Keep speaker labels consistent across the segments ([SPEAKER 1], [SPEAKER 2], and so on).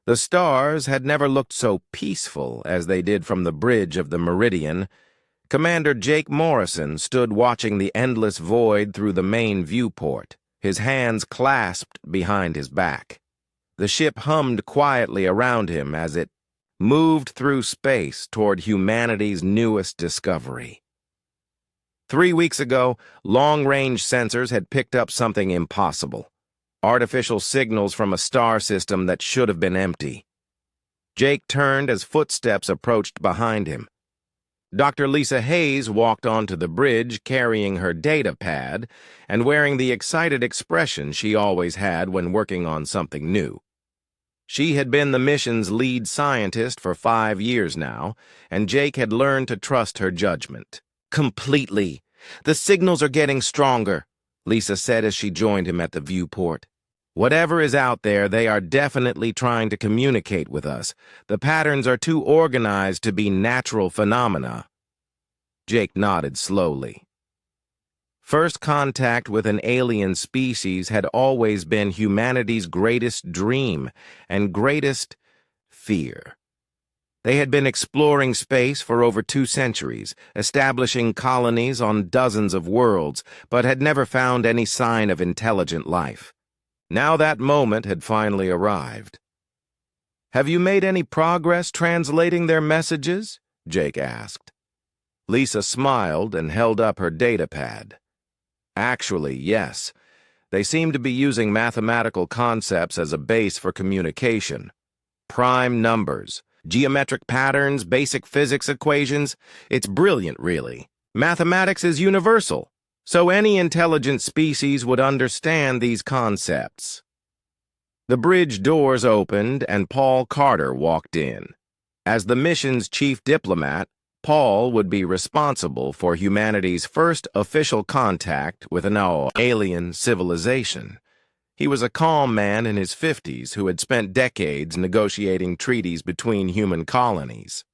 [SPEAKER 1] The stars had never looked so peaceful as they did from the bridge of the Meridian. Commander Jake Morrison stood watching the endless void through the main viewport, his hands clasped behind his back. The ship hummed quietly around him as it moved through space toward humanity's newest discovery. 3 weeks ago, long-range sensors had picked up something impossible. Artificial signals from a star system that should have been empty. Jake turned as footsteps approached behind him. Dr. Lisa Hayes walked onto the bridge carrying her data pad and wearing the excited expression she always had when working on something new. She had been the mission's lead scientist for 5 years now, and Jake had learned to trust her judgment. Completely. The signals are getting stronger, Lisa said as she joined him at the viewport. Whatever is out there, they are definitely trying to communicate with us. The patterns are too organized to be natural phenomena. Jake nodded slowly. First contact with an alien species had always been humanity's greatest dream and greatest fear. They had been exploring space for over 2 centuries, establishing colonies on dozens of worlds, but had never found any sign of intelligent life. Now that moment had finally arrived. "Have you made any progress translating their messages?" Jake asked. Lisa smiled and held up her datapad. "Actually, yes. They seem to be using mathematical concepts as a base for communication. Prime numbers, geometric patterns, basic physics equations. It's brilliant, really. Mathematics is universal, so any intelligent species would understand these concepts." The bridge doors opened and Paul Carter walked in. As the mission's chief diplomat, Paul would be responsible for humanity's first official contact with an alien civilization. He was a calm man in his 50s who had spent decades negotiating treaties between human colonies.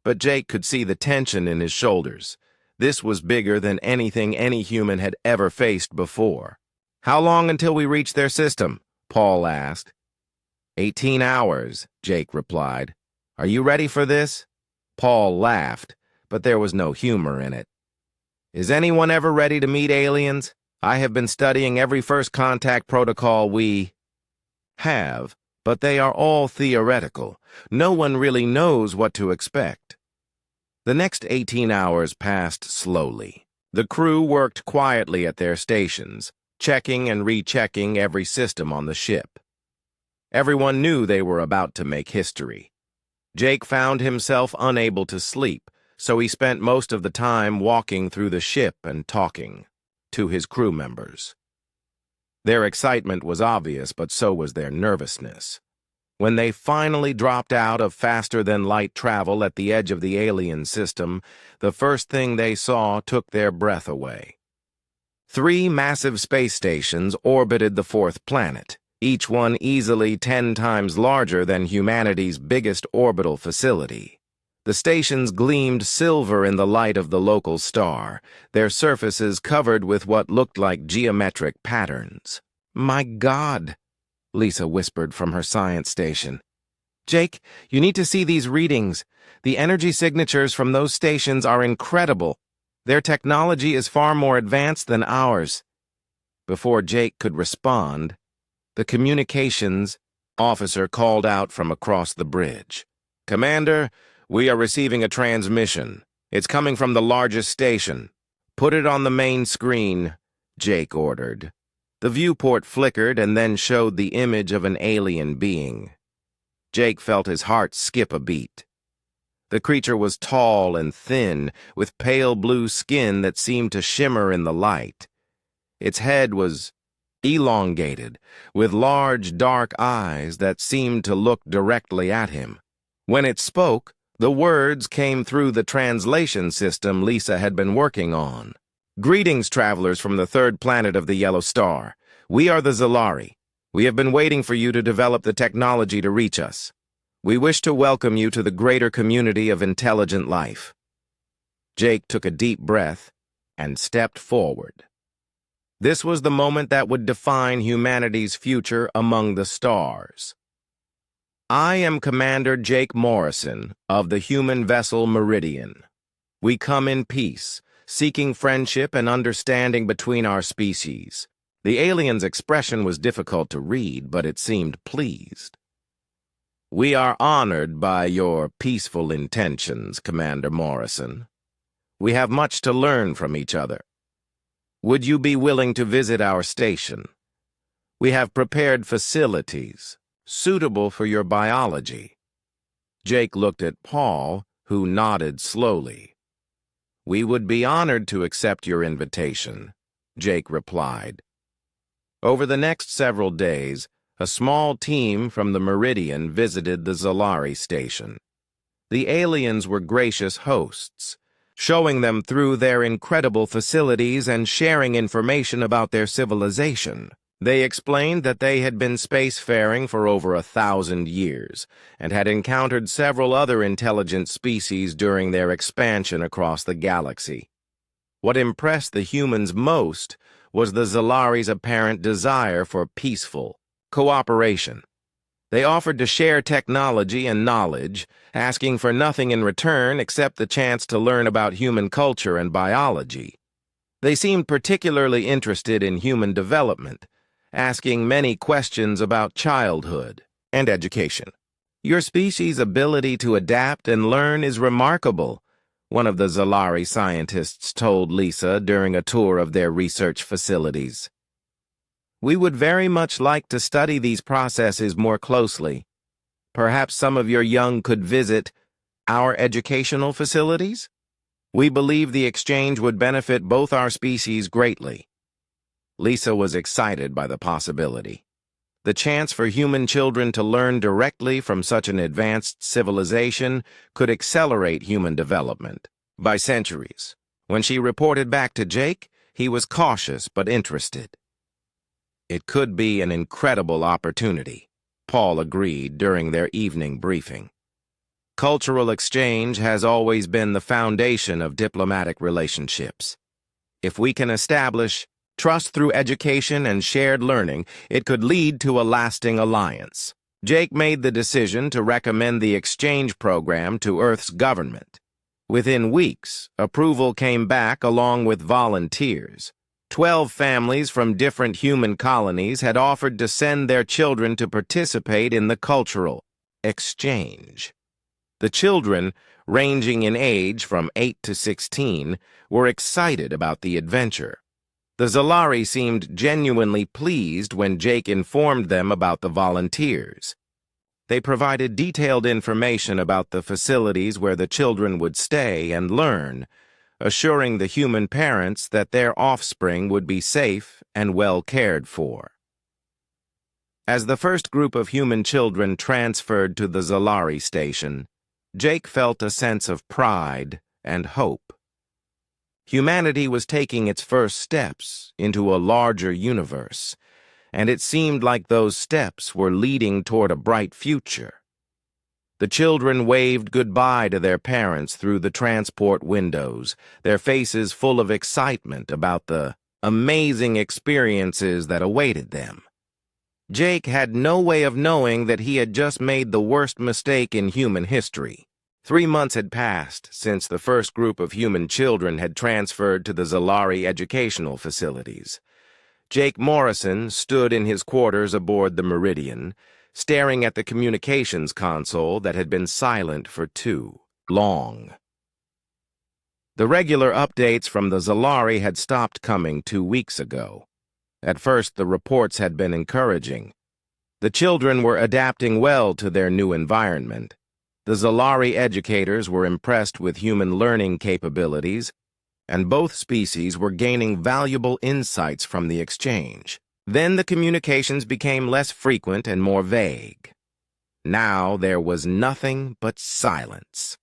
[SPEAKER 1] But Jake could see the tension in his shoulders. This was bigger than anything any human had ever faced before. "How long until we reach their system?" Paul asked. 18 hours, Jake replied. "Are you ready for this?" Paul laughed, but there was no humor in it. "Is anyone ever ready to meet aliens? I have been studying every first contact protocol we have, but they are all theoretical. No one really knows what to expect." The next 18 hours passed slowly. The crew worked quietly at their stations, checking and rechecking every system on the ship. Everyone knew they were about to make history. Jake found himself unable to sleep, so he spent most of the time walking through the ship and talking to his crew members. Their excitement was obvious, but so was their nervousness. When they finally dropped out of faster-than-light travel at the edge of the alien system, the first thing they saw took their breath away. 3 massive space stations orbited the 4th planet, each one easily 10 times larger than humanity's biggest orbital facility. The stations gleamed silver in the light of the local star, their surfaces covered with what looked like geometric patterns. "My God," Lisa whispered from her science station. "Jake, you need to see these readings. The energy signatures from those stations are incredible. Their technology is far more advanced than ours." Before Jake could respond, the communications officer called out from across the bridge. "Commander, we are receiving a transmission. It's coming from the largest station. Put it on the main screen," Jake ordered. The viewport flickered and then showed the image of an alien being. Jake felt his heart skip a beat. The creature was tall and thin, with pale blue skin that seemed to shimmer in the light. Its head was elongated, with large, dark eyes that seemed to look directly at him. When it spoke, the words came through the translation system Lisa had been working on. "Greetings, travelers from the 3rd planet of the Yellow Star. We are the Zalari. We have been waiting for you to develop the technology to reach us. We wish to welcome you to the greater community of intelligent life." Jake took a deep breath and stepped forward. This was the moment that would define humanity's future among the stars. I am Commander Jake Morrison of the human vessel Meridian. We come in peace, seeking friendship and understanding between our species. The alien's expression was difficult to read, but it seemed pleased. We are honored by your peaceful intentions, Commander Morrison. We have much to learn from each other. Would you be willing to visit our station? We have prepared facilities suitable for your biology. Jake looked at Paul, who nodded slowly. We would be honored to accept your invitation, Jake replied. Over the next several days, a small team from the Meridian visited the Zalari station. The aliens were gracious hosts, showing them through their incredible facilities and sharing information about their civilization. They explained that they had been spacefaring for over 1,000 years and had encountered several other intelligent species during their expansion across the galaxy. What impressed the humans most was the Zalari's apparent desire for peaceful cooperation. They offered to share technology and knowledge, asking for nothing in return except the chance to learn about human culture and biology. They seemed particularly interested in human development, asking many questions about childhood and education. Your species' ability to adapt and learn is remarkable, one of the Zalari scientists told Lisa during a tour of their research facilities. We would very much like to study these processes more closely. Perhaps some of your young could visit our educational facilities? We believe the exchange would benefit both our species greatly. Lisa was excited by the possibility. The chance for human children to learn directly from such an advanced civilization could accelerate human development by centuries. When she reported back to Jake, he was cautious but interested. It could be an incredible opportunity, Paul agreed during their evening briefing. Cultural exchange has always been the foundation of diplomatic relationships. If we can establish trust through education and shared learning, it could lead to a lasting alliance. Jake made the decision to recommend the exchange program to Earth's government. Within weeks, approval came back along with volunteers. 12 families from different human colonies had offered to send their children to participate in the cultural exchange. The children, ranging in age from 8 to 16, were excited about the adventure. The Zalari seemed genuinely pleased when Jake informed them about the volunteers. They provided detailed information about the facilities where the children would stay and learn, assuring the human parents that their offspring would be safe and well cared for. As the first group of human children transferred to the Zalari station, Jake felt a sense of pride and hope. Humanity was taking its first steps into a larger universe, and it seemed like those steps were leading toward a bright future. The children waved goodbye to their parents through the transport windows, their faces full of excitement about the amazing experiences that awaited them. Jake had no way of knowing that he had just made the worst mistake in human history. 3 months had passed since the first group of human children had transferred to the Zalari educational facilities. Jake Morrison stood in his quarters aboard the Meridian, staring at the communications console that had been silent for too long. The regular updates from the Zalari had stopped coming 2 weeks ago. At first, the reports had been encouraging. The children were adapting well to their new environment. The Zalari educators were impressed with human learning capabilities, and both species were gaining valuable insights from the exchange. Then the communications became less frequent and more vague. Now there was nothing but silence.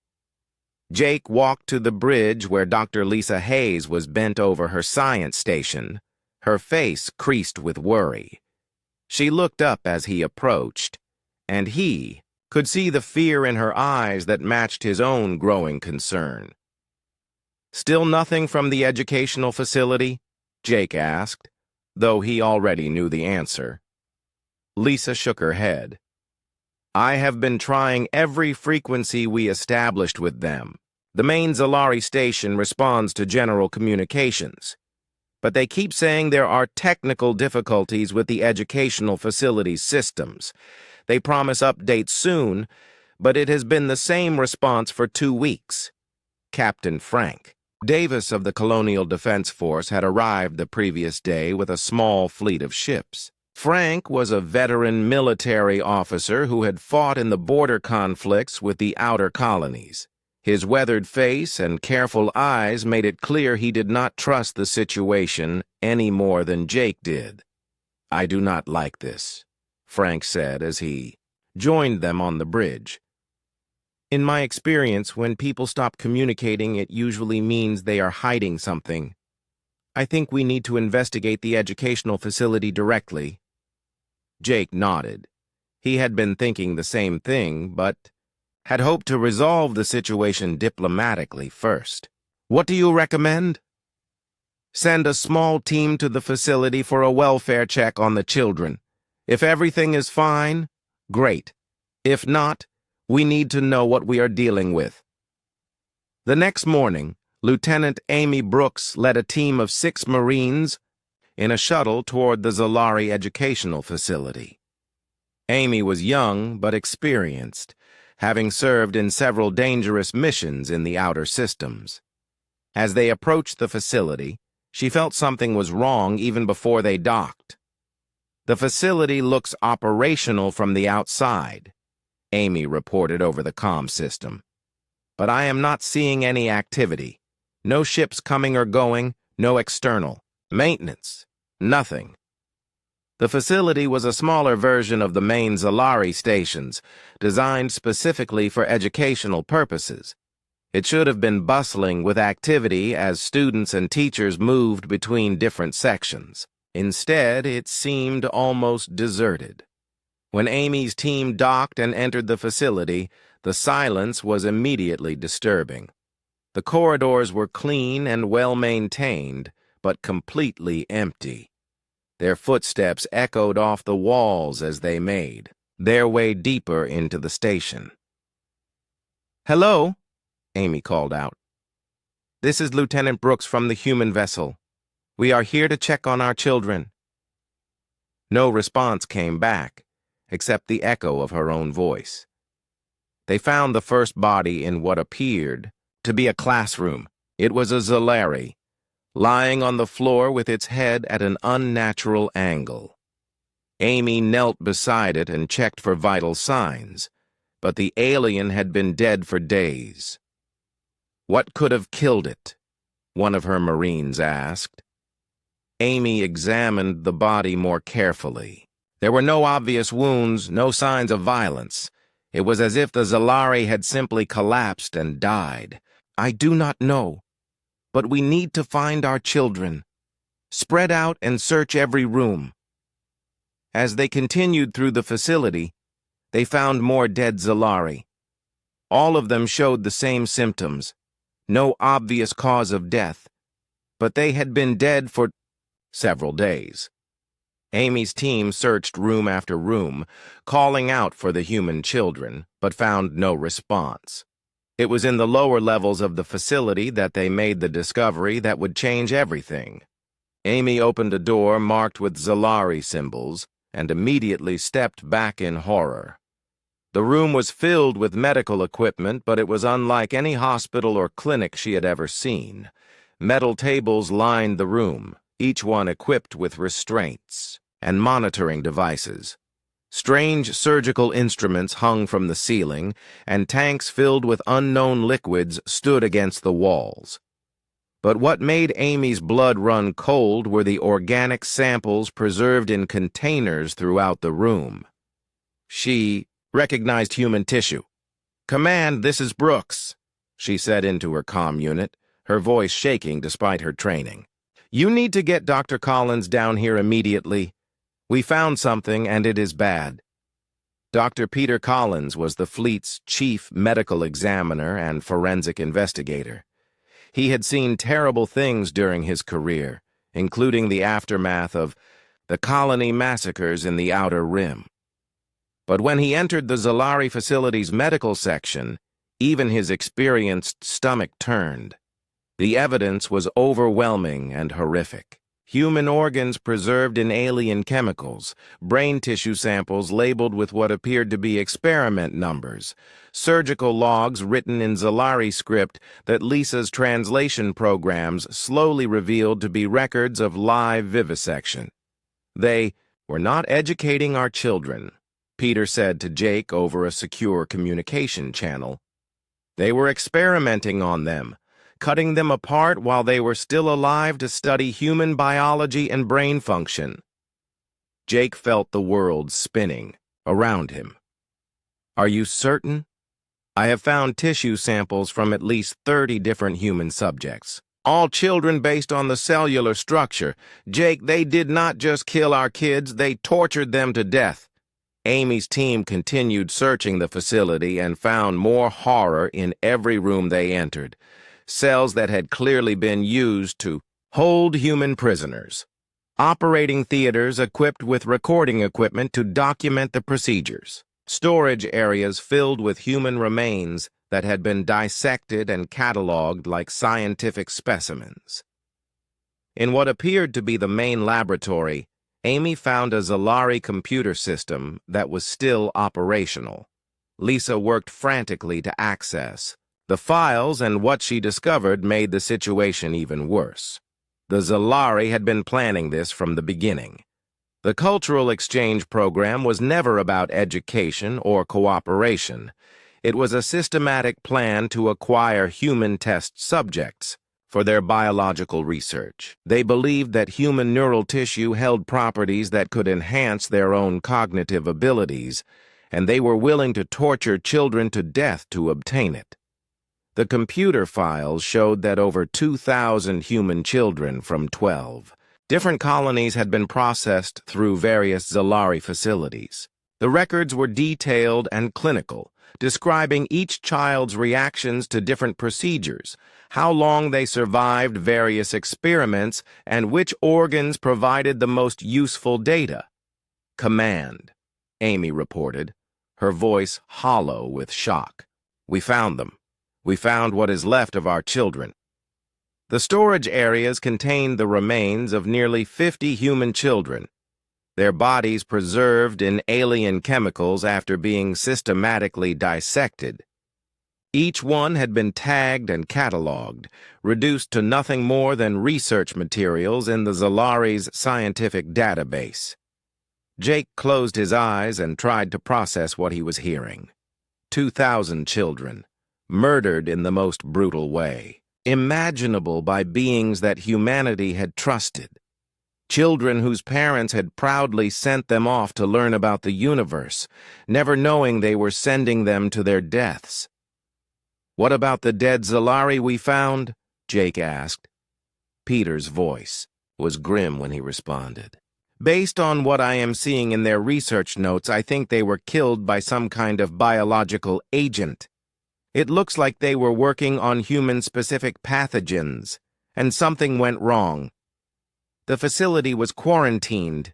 [SPEAKER 1] Jake walked to the bridge where Dr. Lisa Hayes was bent over her science station, her face creased with worry. She looked up as he approached, and he could see the fear in her eyes that matched his own growing concern. "Still nothing from the educational facility?" Jake asked, though he already knew the answer. Lisa shook her head. I have been trying every frequency we established with them. The main Zalari station responds to general communications. But they keep saying there are technical difficulties with the educational facilities systems. They promise updates soon, but it has been the same response for 2 weeks. Captain Frank Davis of the Colonial Defense Force had arrived the previous day with a small fleet of ships. Frank was a veteran military officer who had fought in the border conflicts with the outer colonies. His weathered face and careful eyes made it clear he did not trust the situation any more than Jake did. "I do not like this," Frank said as he joined them on the bridge. "In my experience, when people stop communicating, it usually means they are hiding something. I think we need to investigate the educational facility directly." Jake nodded. He had been thinking the same thing, but had hoped to resolve the situation diplomatically first. "What do you recommend?" "Send a small team to the facility for a welfare check on the children. If everything is fine, great. If not, we need to know what we are dealing with." The next morning, Lieutenant Amy Brooks led a team of 6 Marines in a shuttle toward the Zalari Educational Facility. Amy was young but experienced, having served in several dangerous missions in the outer systems. As they approached the facility, she felt something was wrong even before they docked. "The facility looks operational from the outside," Amy reported over the comm system. "But I am not seeing any activity. No ships coming or going, no external maintenance, nothing." The facility was a smaller version of the main Zalari stations, designed specifically for educational purposes. It should have been bustling with activity as students and teachers moved between different sections. Instead, it seemed almost deserted. When Amy's team docked and entered the facility, the silence was immediately disturbing. The corridors were clean and well-maintained, but completely empty. Their footsteps echoed off the walls as they made their way deeper into the station. "Hello," Amy called out. "This is Lieutenant Brooks from the human vessel. We are here to check on our children." No response came back, except the echo of her own voice. They found the first body in what appeared to be a classroom. It was a Zalari, lying on the floor with its head at an unnatural angle. Amy knelt beside it and checked for vital signs, but the alien had been dead for days. "What could have killed it?" one of her Marines asked. Amy examined the body more carefully. There were no obvious wounds, no signs of violence. It was as if the Zalari had simply collapsed and died. "I do not know. But we need to find our children. Spread out and search every room." As they continued through the facility, they found more dead Zalari. All of them showed the same symptoms. No obvious cause of death, but they had been dead for several days. Amy's team searched room after room, calling out for the human children, but found no response. It was in the lower levels of the facility that they made the discovery that would change everything. Amy opened a door marked with Zalari symbols and immediately stepped back in horror. The room was filled with medical equipment, but it was unlike any hospital or clinic she had ever seen. Metal tables lined the room, each one equipped with restraints and monitoring devices. Strange surgical instruments hung from the ceiling, and tanks filled with unknown liquids stood against the walls. But what made Amy's blood run cold were the organic samples preserved in containers throughout the room. She recognized human tissue. "Command, this is Brooks," she said into her comm unit, her voice shaking despite her training. "You need to get Dr. Collins down here immediately. We found something, and it is bad." Dr. Peter Collins was the fleet's chief medical examiner and forensic investigator. He had seen terrible things during his career, including the aftermath of the colony massacres in the Outer Rim. But when he entered the Zalari facility's medical section, even his experienced stomach turned. The evidence was overwhelming and horrific. Human organs preserved in alien chemicals, brain tissue samples labeled with what appeared to be experiment numbers, surgical logs written in Zalari script that Lisa's translation programs slowly revealed to be records of live vivisection. They were not educating our children, Peter said to Jake over a secure communication channel. They were experimenting on them, cutting them apart while they were still alive to study human biology and brain function. Jake felt the world spinning around him. Are you certain? I have found tissue samples from at least 30 different human subjects. All children based on the cellular structure. Jake, they did not just kill our kids, they tortured them to death. Amy's team continued searching the facility and found more horror in every room they entered. Cells that had clearly been used to hold human prisoners. Operating theaters equipped with recording equipment to document the procedures. Storage areas filled with human remains that had been dissected and cataloged like scientific specimens. In what appeared to be the main laboratory, Amy found a Zalari computer system that was still operational. Lisa worked frantically to access the files, and what she discovered made the situation even worse. The Zalari had been planning this from the beginning. The cultural exchange program was never about education or cooperation. It was a systematic plan to acquire human test subjects for their biological research. They believed that human neural tissue held properties that could enhance their own cognitive abilities, and they were willing to torture children to death to obtain it. The computer files showed that over 2,000 human children from 12 different colonies had been processed through various Zalari facilities. The records were detailed and clinical, describing each child's reactions to different procedures, how long they survived various experiments, and which organs provided the most useful data. Command, Amy reported, her voice hollow with shock. We found them. We found what is left of our children. The storage areas contained the remains of nearly 50 human children, their bodies preserved in alien chemicals after being systematically dissected. Each one had been tagged and cataloged, reduced to nothing more than research materials in the Zalari's scientific database. Jake closed his eyes and tried to process what he was hearing. 2,000 children, murdered in the most brutal way, imaginable by beings that humanity had trusted. Children whose parents had proudly sent them off to learn about the universe, never knowing they were sending them to their deaths. What about the dead Zalari we found? Jake asked. Peter's voice was grim when he responded. Based on what I am seeing in their research notes, I think they were killed by some kind of biological agent. It looks like they were working on human-specific pathogens, and something went wrong. The facility was quarantined,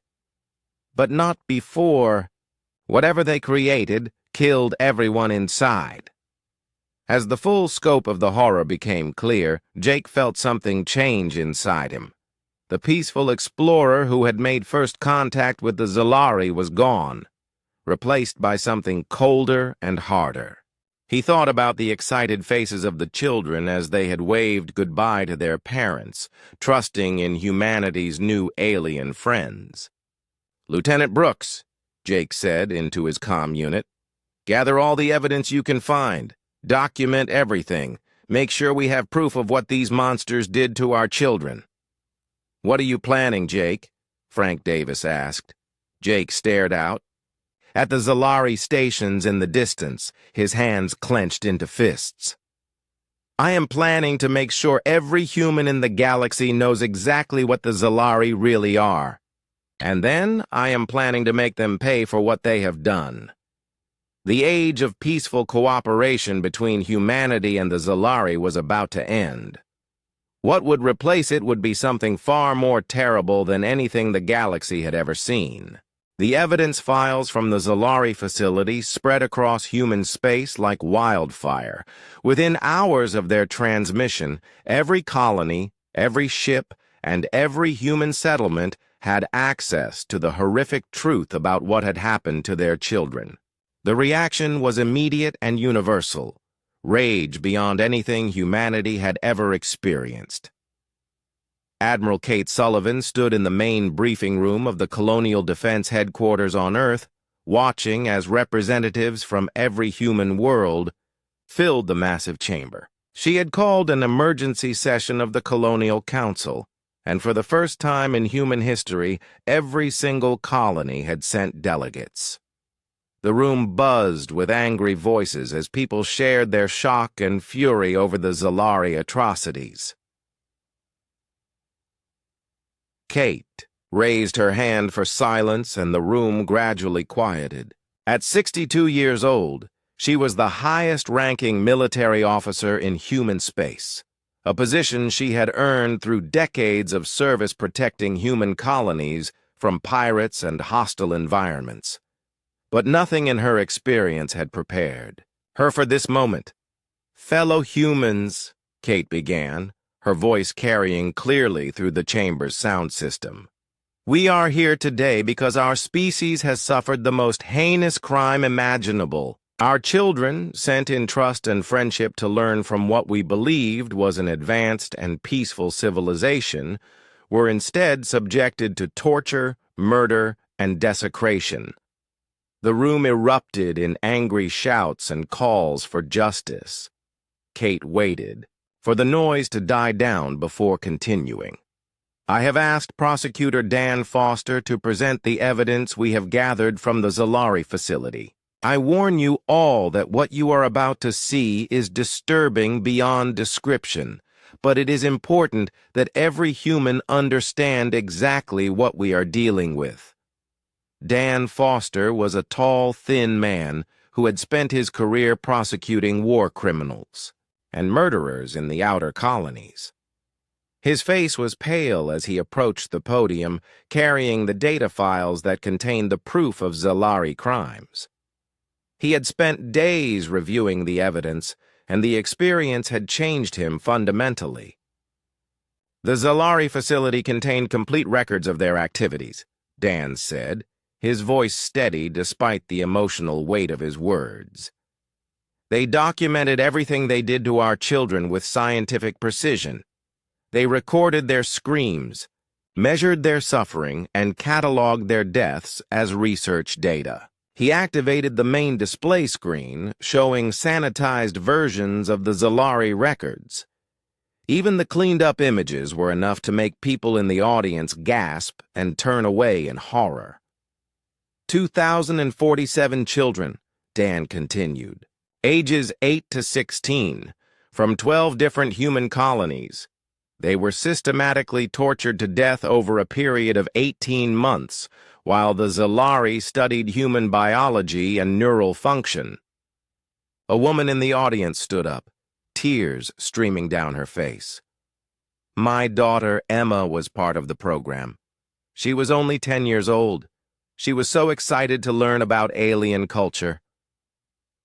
[SPEAKER 1] but not before. Whatever they created killed everyone inside. As the full scope of the horror became clear, Jake felt something change inside him. The peaceful explorer who had made first contact with the Zalari was gone, replaced by something colder and harder. He thought about the excited faces of the children as they had waved goodbye to their parents, trusting in humanity's new alien friends. "Lieutenant Brooks," Jake said into his comm unit, "gather all the evidence you can find. Document everything. Make sure we have proof of what these monsters did to our children." "What are you planning, Jake?" Frank Davis asked. Jake stared out. At the Zalari stations in the distance, his hands clenched into fists. "I am planning to make sure every human in the galaxy knows exactly what the Zalari really are. And then I am planning to make them pay for what they have done." The age of peaceful cooperation between humanity and the Zalari was about to end. What would replace it would be something far more terrible than anything the galaxy had ever seen. The evidence files from the Zalari facility spread across human space like wildfire. Within hours of their transmission, every colony, every ship, and every human settlement had access to the horrific truth about what had happened to their children. The reaction was immediate and universal, rage beyond anything humanity had ever experienced. Admiral Kate Sullivan stood in the main briefing room of the Colonial Defense Headquarters on Earth, watching as representatives from every human world filled the massive chamber. She had called an emergency session of the Colonial Council, and for the first time in human history, every single colony had sent delegates. The room buzzed with angry voices as people shared their shock and fury over the Zalari atrocities. Kate raised her hand for silence, and the room gradually quieted. At 62 years old, she was the highest-ranking military officer in human space, a position she had earned through decades of service protecting human colonies from pirates and hostile environments. But nothing in her experience had prepared her for this moment. "Fellow humans," Kate began, her voice carrying clearly through the chamber's sound system. "We are here today because our species has suffered the most heinous crime imaginable. Our children, sent in trust and friendship to learn from what we believed was an advanced and peaceful civilization, were instead subjected to torture, murder, and desecration." The room erupted in angry shouts and calls for justice. Kate waited for the noise to die down before continuing. "I have asked Prosecutor Dan Foster to present the evidence we have gathered from the Zalari facility. I warn you all that what you are about to see is disturbing beyond description, but it is important that every human understand exactly what we are dealing with." Dan Foster was a tall, thin man who had spent his career prosecuting war criminals and murderers in the outer colonies. His face was pale as he approached the podium, carrying the data files that contained the proof of Zalari crimes. He had spent days reviewing the evidence, and the experience had changed him fundamentally. "The Zalari facility contained complete records of their activities," Dan said, his voice steady despite the emotional weight of his words. "They documented everything they did to our children with scientific precision. They recorded their screams, measured their suffering, and cataloged their deaths as research data." He activated the main display screen, showing sanitized versions of the Zalari records. Even the cleaned-up images were enough to make people in the audience gasp and turn away in horror. 2,047 children, Dan continued, ages 8 to 16, from 12 different human colonies. They were systematically tortured to death over a period of 18 months, while the Zalari studied human biology and neural function. A woman in the audience stood up, tears streaming down her face. "My daughter Emma was part of the program. She was only 10 years old. She was so excited to learn about alien culture."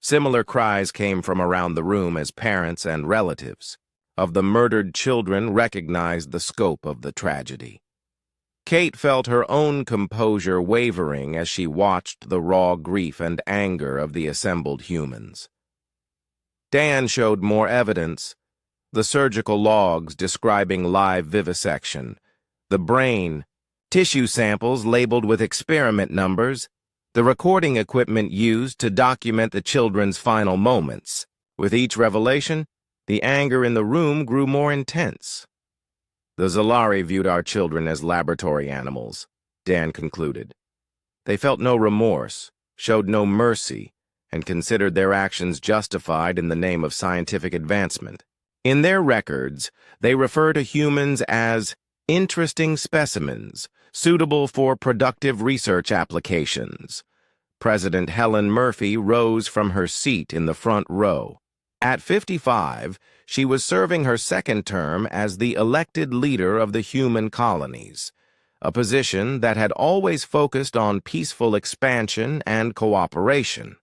[SPEAKER 1] Similar cries came from around the room as parents and relatives of the murdered children recognized the scope of the tragedy. Kate felt her own composure wavering as she watched the raw grief and anger of the assembled humans. Dan showed more evidence: the surgical logs describing live vivisection, the brain, tissue samples labeled with experiment numbers, the recording equipment used to document the children's final moments. With each revelation, the anger in the room grew more intense. "The Zalari viewed our children as laboratory animals," Dan concluded. "They felt no remorse, showed no mercy, and considered their actions justified in the name of scientific advancement. In their records, they refer to humans as interesting specimens, suitable for productive research applications." President Helen Murphy rose from her seat in the front row. At 55, she was serving her second term as the elected leader of the human colonies, a position that had always focused on peaceful expansion and cooperation.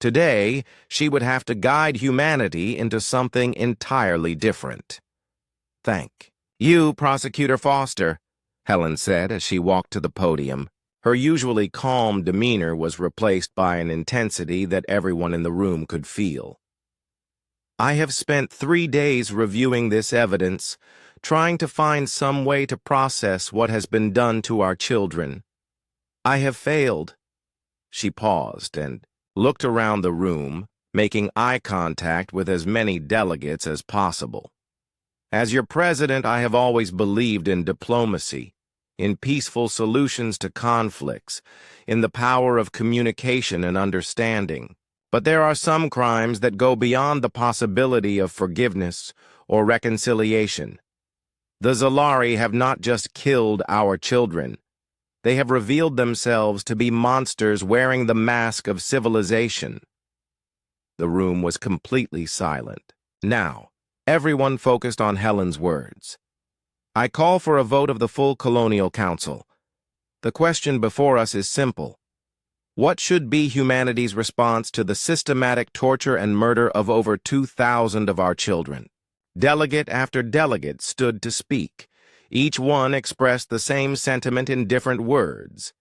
[SPEAKER 1] Today, she would have to guide humanity into something entirely different. "Thank you, Prosecutor Foster," Helen said as she walked to the podium. Her usually calm demeanor was replaced by an intensity that everyone in the room could feel. "I have spent 3 days reviewing this evidence, trying to find some way to process what has been done to our children. I have failed." She paused and looked around the room, making eye contact with as many delegates as possible. "As your president, I have always believed in diplomacy, in peaceful solutions to conflicts, in the power of communication and understanding. But there are some crimes that go beyond the possibility of forgiveness or reconciliation. The Zalari have not just killed our children. They have revealed themselves to be monsters wearing the mask of civilization." The room was completely silent. Now, everyone focused on Helen's words. "I call for a vote of the full Colonial Council. The question before us is simple. What should be humanity's response to the systematic torture and murder of over 2,000 of our children?" Delegate after delegate stood to speak. Each one expressed the same sentiment in different words.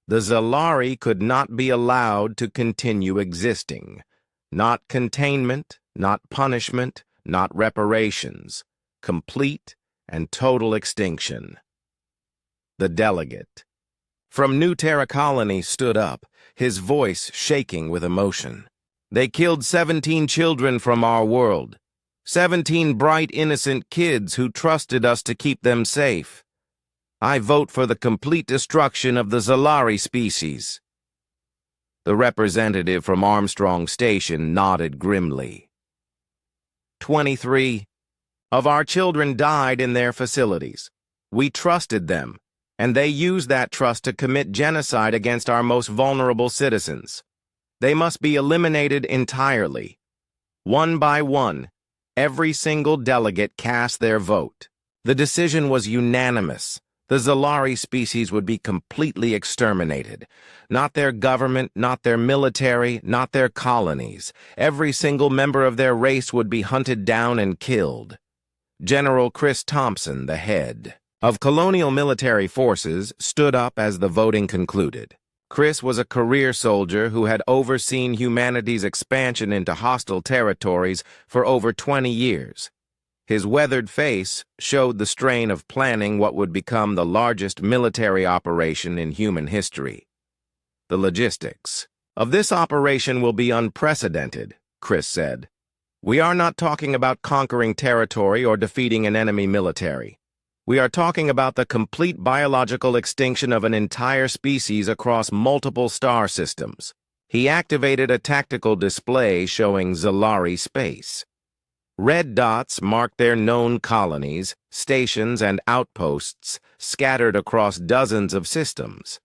[SPEAKER 1] The Zalari could not be allowed to continue existing. Not containment, not punishment, not reparations. Complete and total extinction. The delegate from New Terra Colony stood up, his voice shaking with emotion. "They killed 17 children from our world. 17 bright, innocent kids who trusted us to keep them safe. I vote for the complete destruction of the Zalari species." The representative from Armstrong Station nodded grimly. 23 of our children died in their facilities. We trusted them, and they used that trust to commit genocide against our most vulnerable citizens. They must be eliminated entirely. One by one, every single delegate cast their vote. The decision was unanimous. The Zalari species would be completely exterminated. Not their government, not their military, not their colonies. Every single member of their race would be hunted down and killed. General Chris Thompson, the head of colonial military forces, stood up as the voting concluded. Chris was a career soldier who had overseen humanity's expansion into hostile territories for over 20 years. His weathered face showed the strain of planning what would become the largest military operation in human history. "The logistics of this operation will be unprecedented," Chris said. "We are not talking about conquering territory or defeating an enemy military. We are talking about the complete biological extinction of an entire species across multiple star systems." He activated a tactical display showing Zalari space. Red dots marked their known colonies, stations, and outposts scattered across dozens of systems.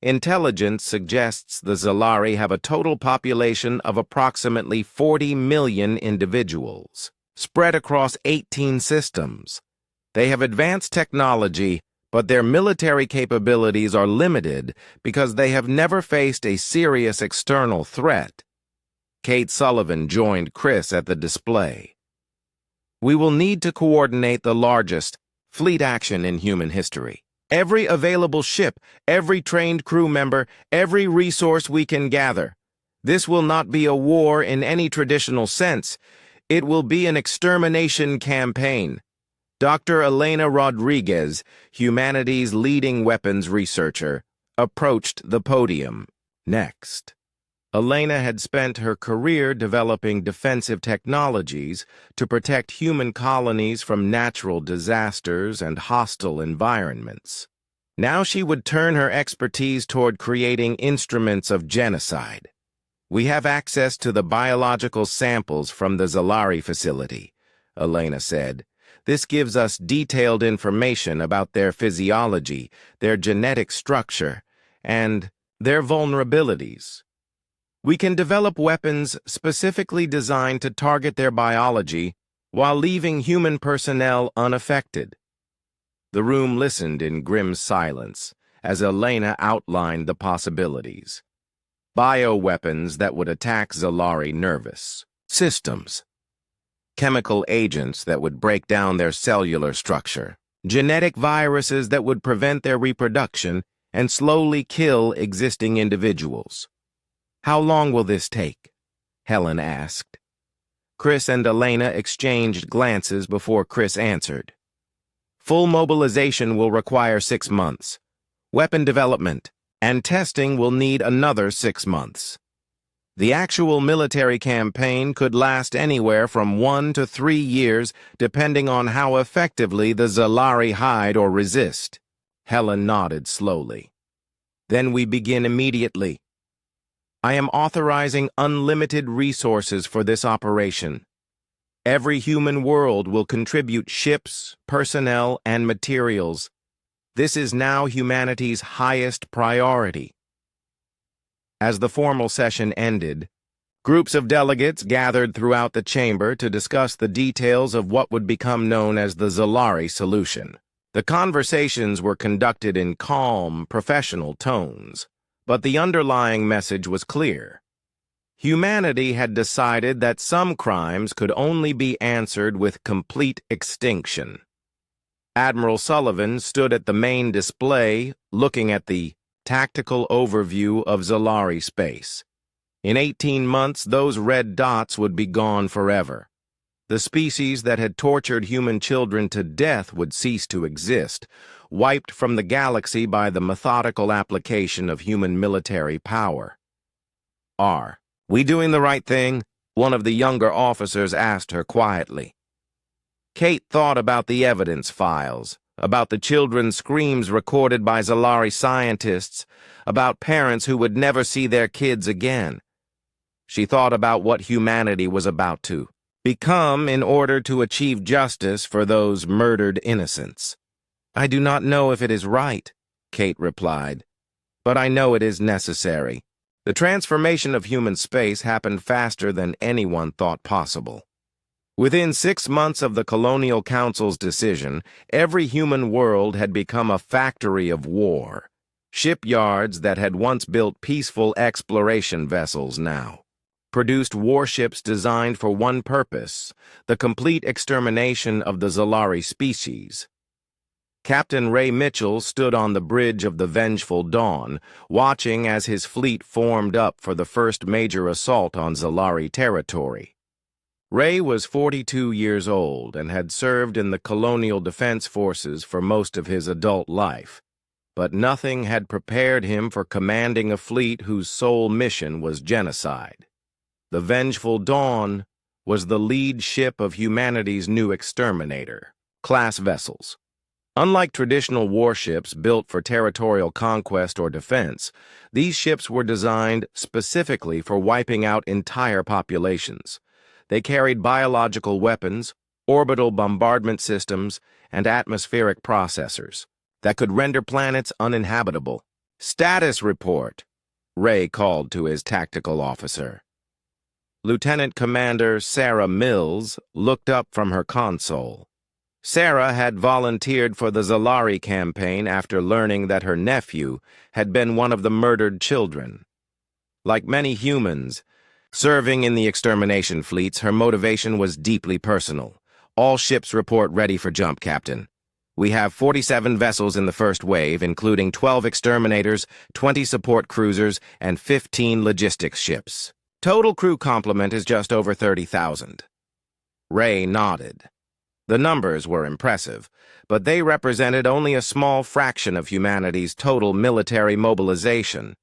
[SPEAKER 1] Intelligence suggests the Zalari have a total population of approximately 40 million individuals, spread across 18 systems. They have advanced technology, but their military capabilities are limited because they have never faced a serious external threat. Kate Sullivan joined Chris at the display. "We will need to coordinate the largest fleet action in human history. Every available ship, every trained crew member, every resource we can gather. This will not be a war in any traditional sense. It will be an extermination campaign." Dr. Elena Rodriguez, humanity's leading weapons researcher, approached the podium. Next, Elena had spent her career developing defensive technologies to protect human colonies from natural disasters and hostile environments. Now she would turn her expertise toward creating instruments of genocide. "We have access to the biological samples from the Zalari facility," Elena said. "This gives us detailed information about their physiology, their genetic structure, and their vulnerabilities. We can develop weapons specifically designed to target their biology while leaving human personnel unaffected." The room listened in grim silence as Elena outlined the possibilities. Bioweapons that would attack Zalari nervous systems. Chemical agents that would break down their cellular structure. Genetic viruses that would prevent their reproduction and slowly kill existing individuals. How long will this take? Helen asked. Chris and Elena exchanged glances before Chris answered. Full mobilization will require 6 months. Weapon development and testing will need another 6 months. The actual military campaign could last anywhere from 1 to 3 years, depending on how effectively the Zalari hide or resist. Helen nodded slowly. Then we begin immediately. I am authorizing unlimited resources for this operation. Every human world will contribute ships, personnel, and materials. This is now humanity's highest priority. As the formal session ended, groups of delegates gathered throughout the chamber to discuss the details of what would become known as the Zalari solution. The conversations were conducted in calm, professional tones, but the underlying message was clear. Humanity had decided that some crimes could only be answered with complete extinction. Admiral Sullivan stood at the main display, looking at the tactical overview of Zalari space. In 18 months, those red dots would be gone forever. The species that had tortured human children to death would cease to exist, wiped from the galaxy by the methodical application of human military power. Are we doing the right thing? One of the younger officers asked her quietly. Kate thought about the evidence files, about the children's screams recorded by Zalari scientists, about parents who would never see their kids again. She thought about what humanity was about to become in order to achieve justice for those murdered innocents. I do not know if it is right, Kate replied, but I know it is necessary. The transformation of human space happened faster than anyone thought possible. Within 6 months of the Colonial Council's decision, every human world had become a factory of war. Shipyards that had once built peaceful exploration vessels now produced warships designed for one purpose, the complete extermination of the Zalari species. Captain Ray Mitchell stood on the bridge of the Vengeful Dawn, watching as his fleet formed up for the first major assault on Zalari territory. Ray was 42 years old and had served in the Colonial Defense Forces for most of his adult life, but nothing had prepared him for commanding a fleet whose sole mission was genocide. The Vengeful Dawn was the lead ship of humanity's new exterminator, class vessels. Unlike traditional warships built for territorial conquest or defense, these ships were designed specifically for wiping out entire populations. They carried biological weapons, orbital bombardment systems, and atmospheric processors that could render planets uninhabitable. Status report, Ray called to his tactical officer. Lieutenant Commander Sarah Mills looked up from her console. Sarah had volunteered for the Zalari campaign after learning that her nephew had been one of the murdered children. Like many humans, serving in the extermination fleets, her motivation was deeply personal. All ships report ready for jump, Captain. We have 47 vessels in the first wave, including 12 exterminators, 20 support cruisers, and 15 logistics ships. Total crew complement is just over 30,000. Ray nodded. The numbers were impressive, but they represented only a small fraction of humanity's total military mobilization.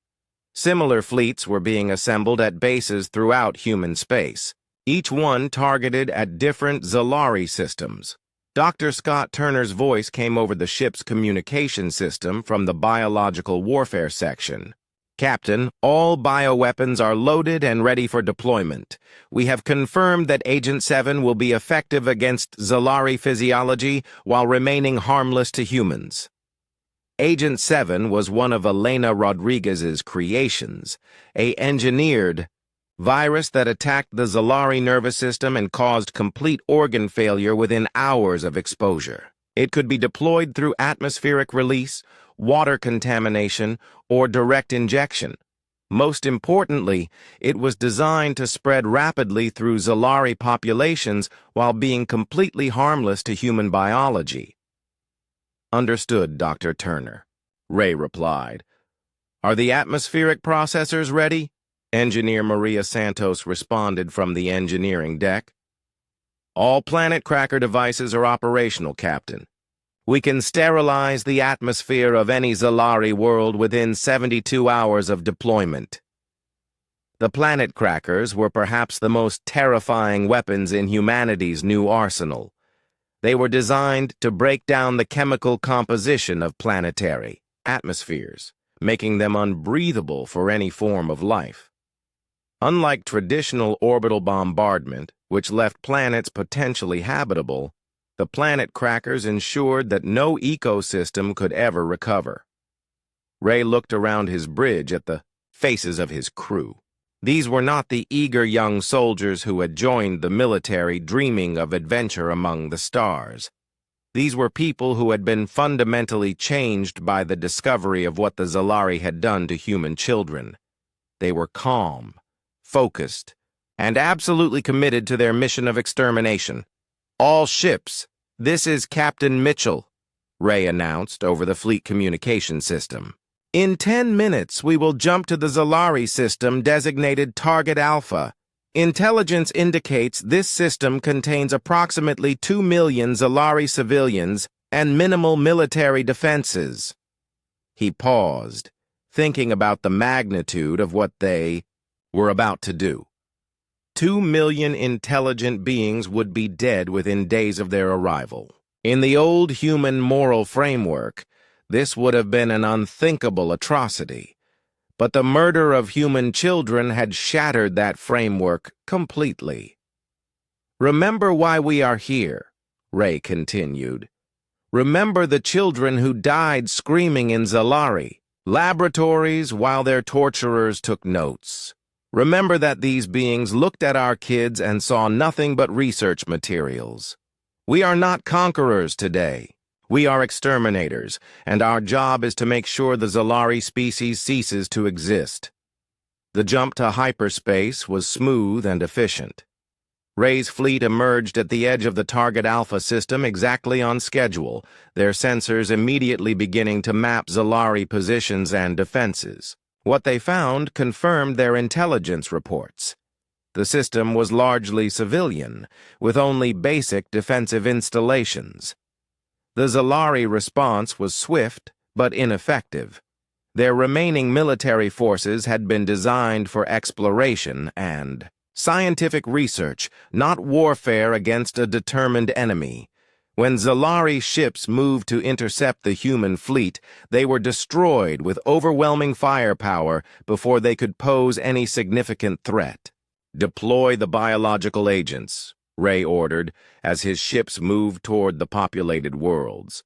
[SPEAKER 1] Similar fleets were being assembled at bases throughout human space, each one targeted at different Zalari systems. Dr. Scott Turner's voice came over the ship's communication system from the biological warfare section. Captain, all bioweapons are loaded and ready for deployment. We have confirmed that Agent 7 will be effective against Zalari physiology while remaining harmless to humans. Agent 7 was one of Elena Rodriguez's creations, a engineered virus that attacked the Zalari nervous system and caused complete organ failure within hours of exposure. It could be deployed through atmospheric release, water contamination, or direct injection. Most importantly, it was designed to spread rapidly through Zalari populations while being completely harmless to human biology. Understood, Dr. Turner, Ray replied. Are the atmospheric processors ready? Engineer Maria Santos responded from the engineering deck. All Planet Cracker devices are operational, Captain. We can sterilize the atmosphere of any Zalari world within 72 hours of deployment. The Planet Crackers were perhaps the most terrifying weapons in humanity's new arsenal. They were designed to break down the chemical composition of planetary atmospheres, making them unbreathable for any form of life. Unlike traditional orbital bombardment, which left planets potentially habitable, the Planet Crackers ensured that no ecosystem could ever recover. Ray looked around his bridge at the faces of his crew. These were not the eager young soldiers who had joined the military dreaming of adventure among the stars. These were people who had been fundamentally changed by the discovery of what the Zalari had done to human children. They were calm, focused, and absolutely committed to their mission of extermination. All ships, this is Captain Mitchell, Ray announced over the fleet communication system. In 10 minutes, we will jump to the Zalari system designated Target Alpha. Intelligence indicates this system contains approximately 2 million Zalari civilians and minimal military defenses. He paused, thinking about the magnitude of what they were about to do. 2 million intelligent beings would be dead within days of their arrival. In the old human moral framework, this would have been an unthinkable atrocity. But the murder of human children had shattered that framework completely. Remember why we are here, Ray continued. Remember the children who died screaming in Zalari, laboratories while their torturers took notes. Remember that these beings looked at our kids and saw nothing but research materials. We are not conquerors today. We are exterminators, and our job is to make sure the Zalari species ceases to exist. The jump to hyperspace was smooth and efficient. Ray's fleet emerged at the edge of the Target Alpha system exactly on schedule, their sensors immediately beginning to map Zalari positions and defenses. What they found confirmed their intelligence reports. The system was largely civilian, with only basic defensive installations. The Zalari response was swift but ineffective. Their remaining military forces had been designed for exploration and scientific research, not warfare against a determined enemy. When Zalari ships moved to intercept the human fleet, they were destroyed with overwhelming firepower before they could pose any significant threat. Deploy the biological agents, Ray ordered, as his ships moved toward the populated worlds.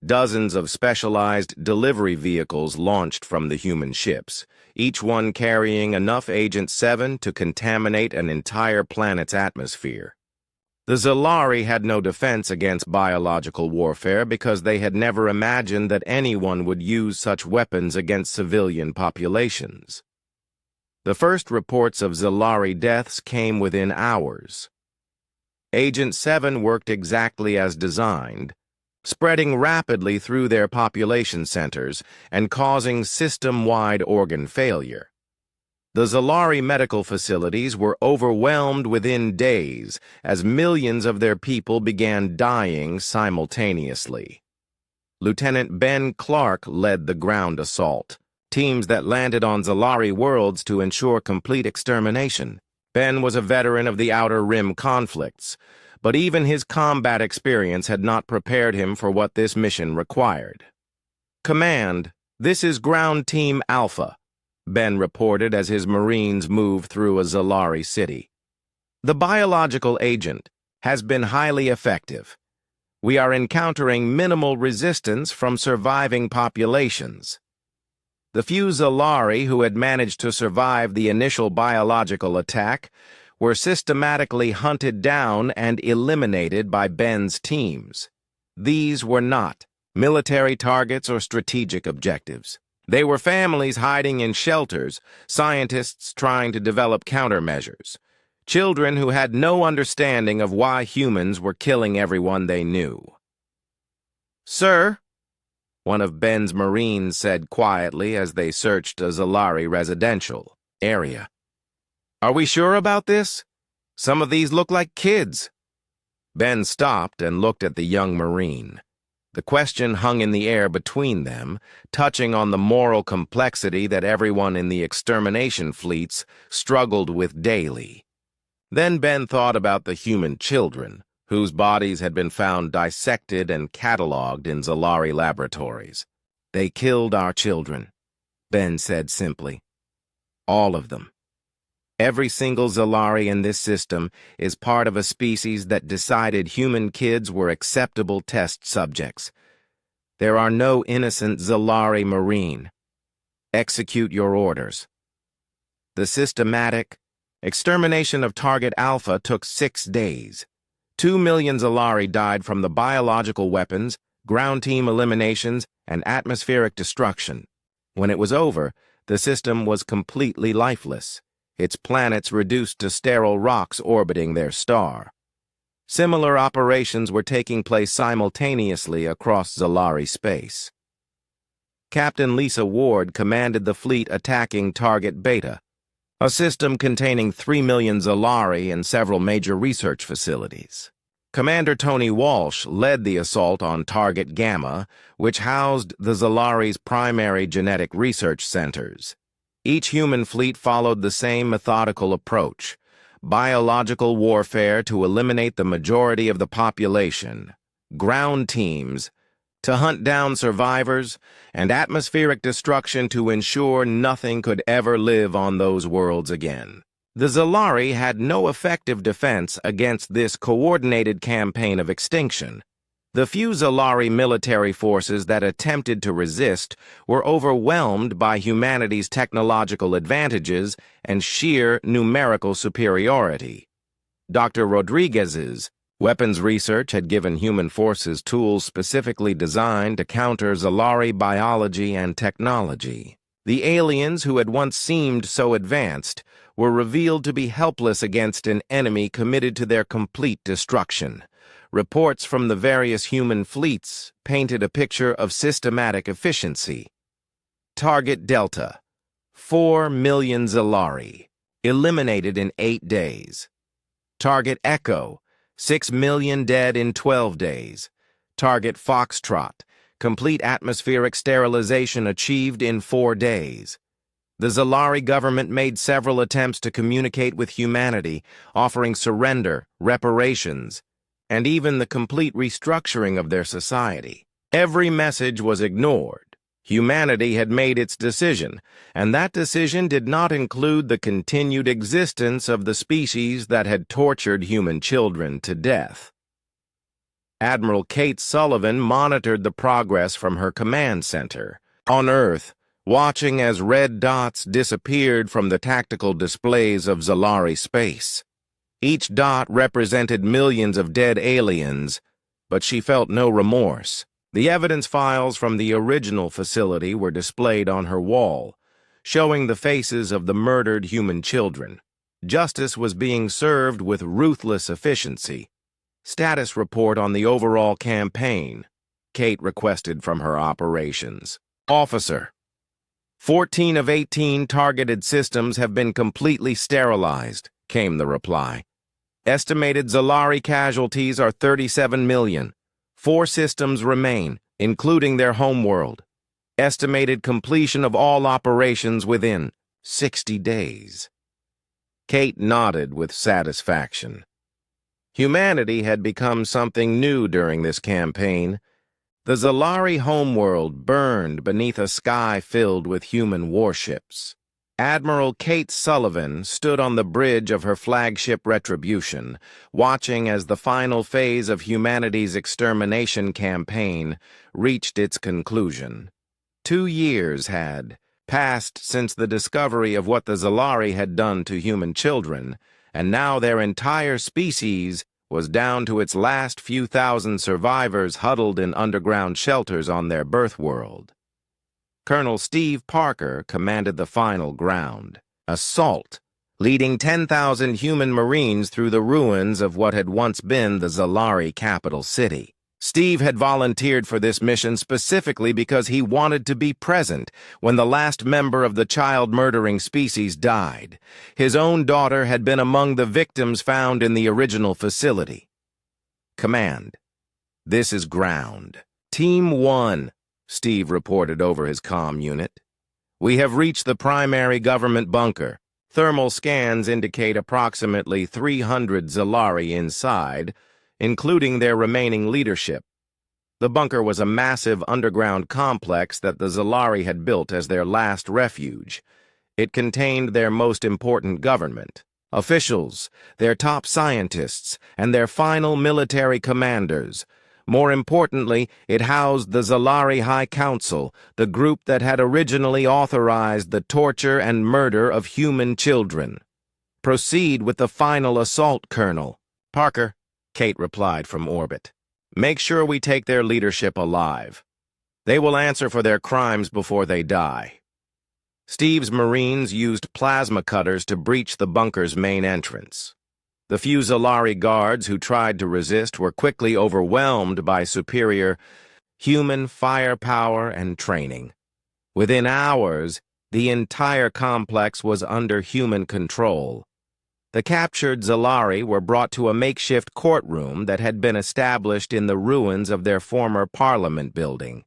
[SPEAKER 1] Dozens of specialized delivery vehicles launched from the human ships, each one carrying enough Agent 7 to contaminate an entire planet's atmosphere. The Zalari had no defense against biological warfare because they had never imagined that anyone would use such weapons against civilian populations. The first reports of Zalari deaths came within hours. Agent 7 worked exactly as designed, spreading rapidly through their population centers and causing system-wide organ failure. The Zalari medical facilities were overwhelmed within days as millions of their people began dying simultaneously. Lieutenant Ben Clark led the ground assault, teams that landed on Zalari worlds to ensure complete extermination. Ben was a veteran of the Outer Rim conflicts, but even his combat experience had not prepared him for what this mission required. Command, this is Ground Team Alpha, Ben reported as his Marines moved through a Zalari city. The biological agent has been highly effective. We are encountering minimal resistance from surviving populations. The few Zalari who had managed to survive the initial biological attack were systematically hunted down and eliminated by Ben's teams. These were not military targets or strategic objectives. They were families hiding in shelters, scientists trying to develop countermeasures, children who had no understanding of why humans were killing everyone they knew. "Sir," one of Ben's Marines said quietly as they searched a Zalari residential area. "Are we sure about this? Some of these look like kids." Ben stopped and looked at the young Marine. The question hung in the air between them, touching on the moral complexity that everyone in the extermination fleets struggled with daily. Then Ben thought about the human children, whose bodies had been found dissected and catalogued in Zalari laboratories. "They killed our children," Ben said simply. "All of them. Every single Zalari in this system is part of a species that decided human kids were acceptable test subjects. There are no innocent Zalari Marine. Execute your orders." The systematic extermination of Target Alpha took 6 days. 2 million Zalari died from the biological weapons, ground team eliminations, and atmospheric destruction. When it was over, the system was completely lifeless, its planets reduced to sterile rocks orbiting their star. Similar operations were taking place simultaneously across Zalari space. Captain Lisa Ward commanded the fleet attacking Target Beta, a system containing 3 million Zalari and several major research facilities. Commander Tony Walsh led the assault on Target Gamma, which housed the Zalari's primary genetic research centers. Each human fleet followed the same methodical approach: biological warfare to eliminate the majority of the population, ground teams to hunt down survivors, and atmospheric destruction to ensure nothing could ever live on those worlds again. The Zalari had no effective defense against this coordinated campaign of extinction. The few Zalari military forces that attempted to resist were overwhelmed by humanity's technological advantages and sheer numerical superiority. Dr. Rodriguez's weapons research had given human forces tools specifically designed to counter Zalari biology and technology. The aliens who had once seemed so advanced were revealed to be helpless against an enemy committed to their complete destruction. Reports from the various human fleets painted a picture of systematic efficiency. Target Delta, 4 million Zalari, eliminated in 8 days. Target Echo, 6 million dead in 12 days. Target Foxtrot, complete atmospheric sterilization achieved in 4 days. The Zalari government made several attempts to communicate with humanity, offering surrender, reparations, and even the complete restructuring of their society. Every message was ignored. Humanity had made its decision, and that decision did not include the continued existence of the species that had tortured human children to death. Admiral Kate Sullivan monitored the progress from her command center on Earth, watching as red dots disappeared from the tactical displays of Zalari space. Each dot represented millions of dead aliens, but she felt no remorse. The evidence files from the original facility were displayed on her wall, showing the faces of the murdered human children. Justice was being served with ruthless efficiency. Status report on the overall campaign, Kate requested from her operations. Officer, 14 of 18 targeted systems have been completely sterilized, came the reply. Estimated Zalari casualties are 37 million. 4 systems remain, including their homeworld. Estimated completion of all operations within 60 days. Kate nodded with satisfaction. Humanity had become something new during this campaign. The Zalari homeworld burned beneath a sky filled with human warships. Admiral Kate Sullivan stood on the bridge of her flagship Retribution, watching as the final phase of humanity's extermination campaign reached its conclusion. 2 years had passed since the discovery of what the Zalari had done to human children, and now their entire species was down to its last few thousand survivors huddled in underground shelters on their birth world. Colonel Steve Parker commanded the final ground assault, leading 10,000 human Marines through the ruins of what had once been the Zalari capital city. Steve had volunteered for this mission specifically because he wanted to be present when the last member of the child-murdering species died. His own daughter had been among the victims found in the original facility. Command: this is ground. Team 1, Steve reported over his comm unit. We have reached the primary government bunker. Thermal scans indicate approximately 300 Zalari inside, including their remaining leadership. The bunker was a massive underground complex that the Zalari had built as their last refuge. It contained their most important government, officials, their top scientists, and their final military commanders. More importantly, it housed the Zalari High Council, the group that had originally authorized the torture and murder of human children. Proceed with the final assault, Colonel. Parker, Kate replied from orbit. Make sure we take their leadership alive. They will answer for their crimes before they die. Steve's Marines used plasma cutters to breach the bunker's main entrance. The few Zalari guards who tried to resist were quickly overwhelmed by superior human firepower and training. Within hours, the entire complex was under human control. The captured Zalari were brought to a makeshift courtroom that had been established in the ruins of their former parliament building.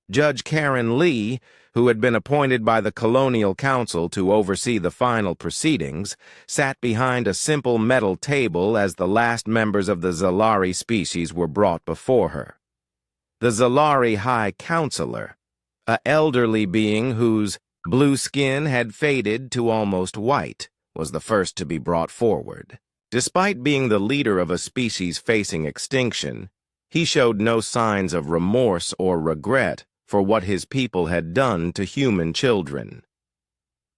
[SPEAKER 1] Judge Karen Lee, who had been appointed by the Colonial Council to oversee the final proceedings, sat behind a simple metal table as the last members of the Zalari species were brought before her. The Zalari High Counselor, an elderly being whose blue skin had faded to almost white, was the first to be brought forward. Despite being the leader of a species facing extinction, he showed no signs of remorse or regret for what his people had done to human children.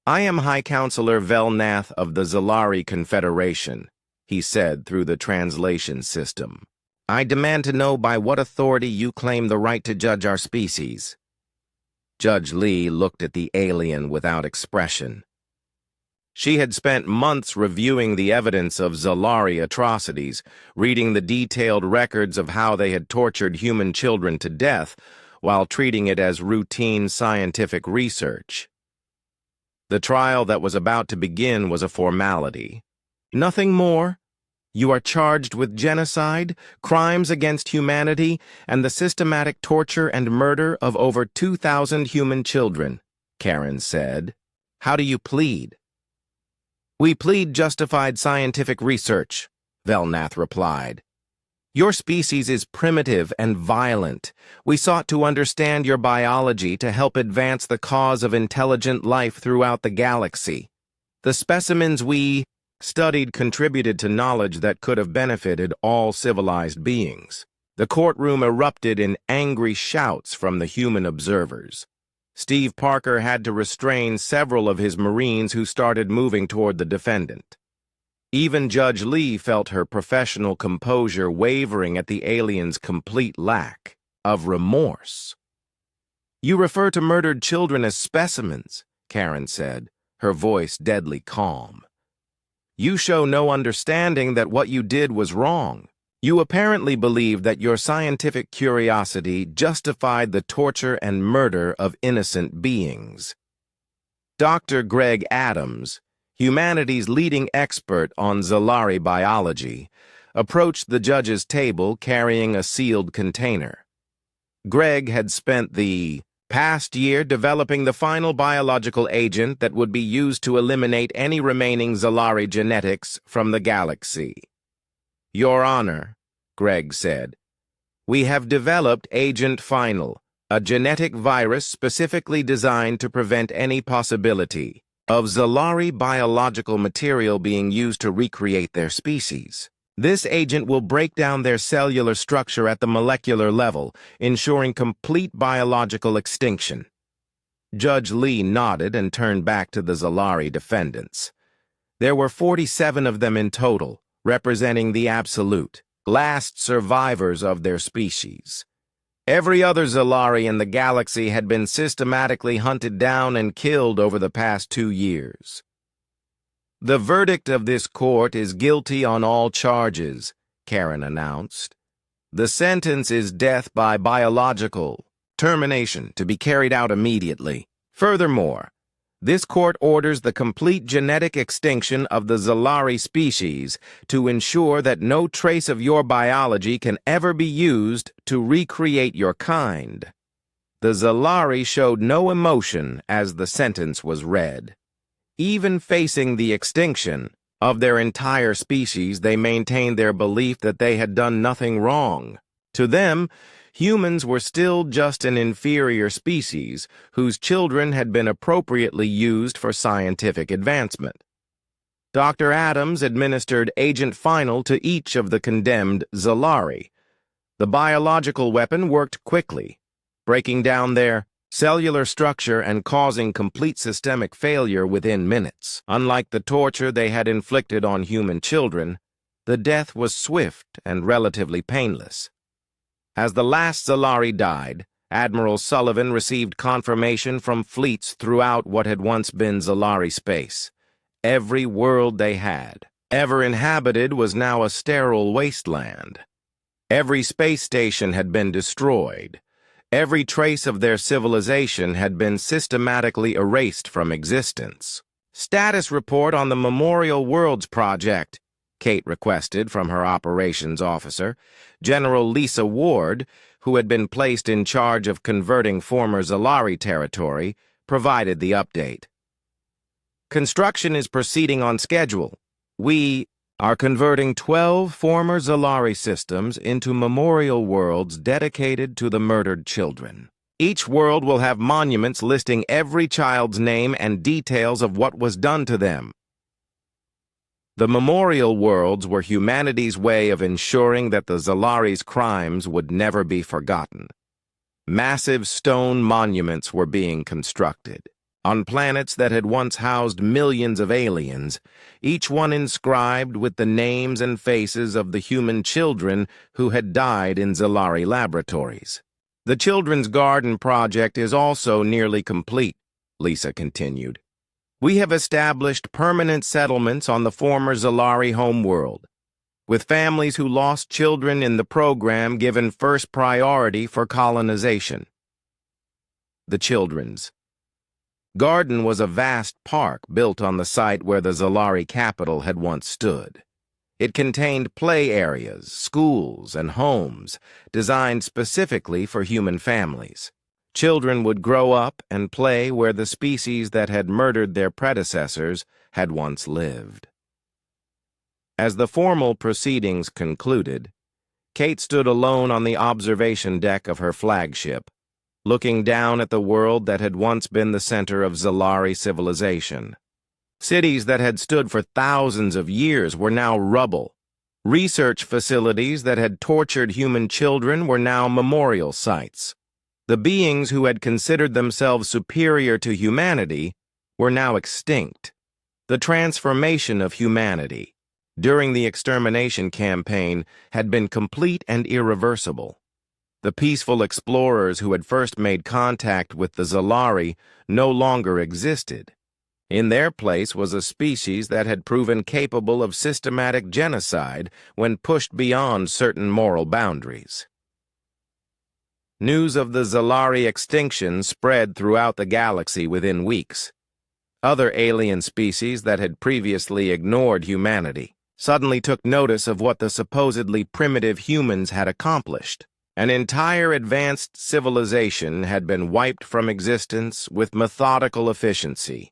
[SPEAKER 1] I am High Counselor Velnath of the Zalari Confederation, he said through the translation system. I demand to know by what authority you claim the right to judge our species. Judge Lee looked at the alien without expression. She had spent months reviewing the evidence of Zalari atrocities, reading the detailed records of how they had tortured human children to death, while treating it as routine scientific research. The trial that was about to begin was a formality. Nothing more. You are charged with genocide, crimes against humanity, and the systematic torture and murder of over 2,000 human children, Karen said. How do you plead? We plead justified scientific research, Velnath replied. Your species is primitive and violent. We sought to understand your biology to help advance the cause of intelligent life throughout the galaxy. The specimens we studied contributed to knowledge that could have benefited all civilized beings. The courtroom erupted in angry shouts from the human observers. Steve Parker had to restrain several of his Marines who started moving toward the defendant. Even Judge Lee felt her professional composure wavering at the alien's complete lack of remorse. You refer to murdered children as specimens, Karen said, her voice deadly calm. You show no understanding that what you did was wrong. You apparently believe that your scientific curiosity justified the torture and murder of innocent beings. Dr. Greg Adams, humanity's leading expert on Zalari biology, approached the judge's table carrying a sealed container. Greg had spent the past year developing the final biological agent that would be used to eliminate any remaining Zalari genetics from the galaxy. Your Honor, Greg said, we have developed Agent Final, a genetic virus specifically designed to prevent any possibility of Zalari biological material being used to recreate their species. This agent will break down their cellular structure at the molecular level, ensuring complete biological extinction. Judge Lee nodded and turned back to the Zalari defendants. There were 47 of them in total, representing the absolute, last survivors of their species. Every other Zalari in the galaxy had been systematically hunted down and killed over the past 2 years. "The verdict of this court is guilty on all charges," Karen announced. "The sentence is death by biological termination to be carried out immediately. Furthermore, this court orders the complete genetic extinction of the Zalari species to ensure that no trace of your biology can ever be used to recreate your kind." The Zalari showed no emotion as the sentence was read. Even facing the extinction of their entire species, they maintained their belief that they had done nothing wrong. To them, humans were still just an inferior species whose children had been appropriately used for scientific advancement. Dr. Adams administered Agent Final to each of the condemned Zalari. The biological weapon worked quickly, breaking down their cellular structure and causing complete systemic failure within minutes. Unlike the torture they had inflicted on human children, the death was swift and relatively painless. As the last Zalari died, Admiral Sullivan received confirmation from fleets throughout what had once been Zalari space. Every world they had ever inhabited was now a sterile wasteland. Every space station had been destroyed. Every trace of their civilization had been systematically erased from existence. "Status report on the Memorial Worlds project," Kate requested from her operations officer. General Lisa Ward, who had been placed in charge of converting former Zalari territory, provided the update. "Construction is proceeding on schedule. We are converting 12 former Zalari systems into memorial worlds dedicated to the murdered children. Each world will have monuments listing every child's name and details of what was done to them." The memorial worlds were humanity's way of ensuring that the Zalari's crimes would never be forgotten. Massive stone monuments were being constructed on planets that had once housed millions of aliens, each one inscribed with the names and faces of the human children who had died in Zalari laboratories. "The Children's Garden project is also nearly complete," Lisa continued. "We have established permanent settlements on the former Zalari homeworld, with families who lost children in the program given first priority for colonization." The Children's Garden was a vast park built on the site where the Zalari capital had once stood. It contained play areas, schools, and homes designed specifically for human families. Children would grow up and play where the species that had murdered their predecessors had once lived. As the formal proceedings concluded, Kate stood alone on the observation deck of her flagship, looking down at the world that had once been the center of Zalari civilization. Cities that had stood for thousands of years were now rubble. Research facilities that had tortured human children were now memorial sites. The beings who had considered themselves superior to humanity were now extinct. The transformation of humanity during the extermination campaign had been complete and irreversible. The peaceful explorers who had first made contact with the Zalari no longer existed. In their place was a species that had proven capable of systematic genocide when pushed beyond certain moral boundaries. News of the Zalari extinction spread throughout the galaxy within weeks. Other alien species that had previously ignored humanity suddenly took notice of what the supposedly primitive humans had accomplished. An entire advanced civilization had been wiped from existence with methodical efficiency.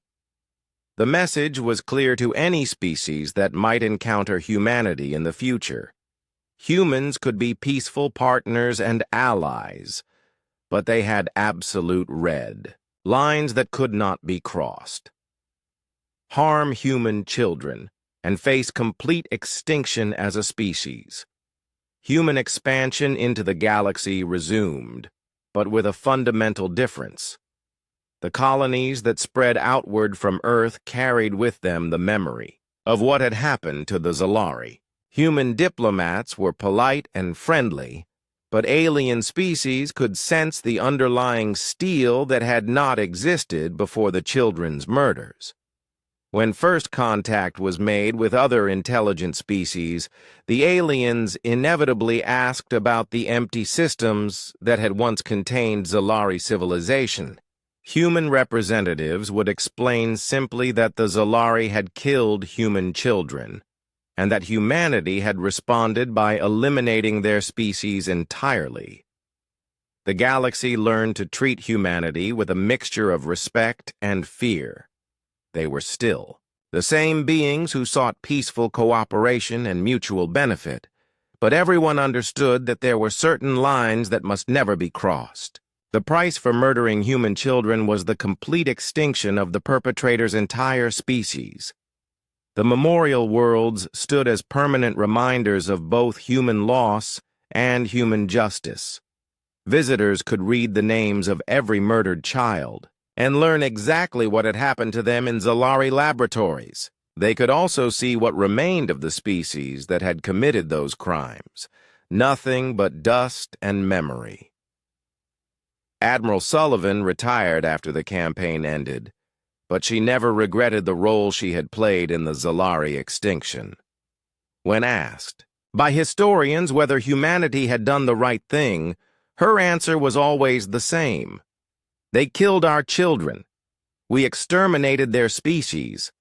[SPEAKER 1] The message was clear to any species that might encounter humanity in the future. Humans could be peaceful partners and allies, but they had absolute red, lines that could not be crossed. Harm human children and face complete extinction as a species. Human expansion into the galaxy resumed, but with a fundamental difference. The colonies that spread outward from Earth carried with them the memory of what had happened to the Zalari. Human diplomats were polite and friendly, but alien species could sense the underlying steel that had not existed before the children's murders. When first contact was made with other intelligent species, the aliens inevitably asked about the empty systems that had once contained Zalari civilization. Human representatives would explain simply that the Zalari had killed human children, and that humanity had responded by eliminating their species entirely. The galaxy learned to treat humanity with a mixture of respect and fear. They were still the same beings who sought peaceful cooperation and mutual benefit, but everyone understood that there were certain lines that must never be crossed. The price for murdering human children was the complete extinction of the perpetrator's entire species. The memorial worlds stood as permanent reminders of both human loss and human justice. Visitors could read the names of every murdered child and learn exactly what had happened to them in Zalari laboratories. They could also see what remained of the species that had committed those crimes. Nothing but dust and memory. Admiral Sullivan retired after the campaign ended, but she never regretted the role she had played in the Zalari extinction. When asked by historians whether humanity had done the right thing, her answer was always the same. They killed our children. We exterminated their species,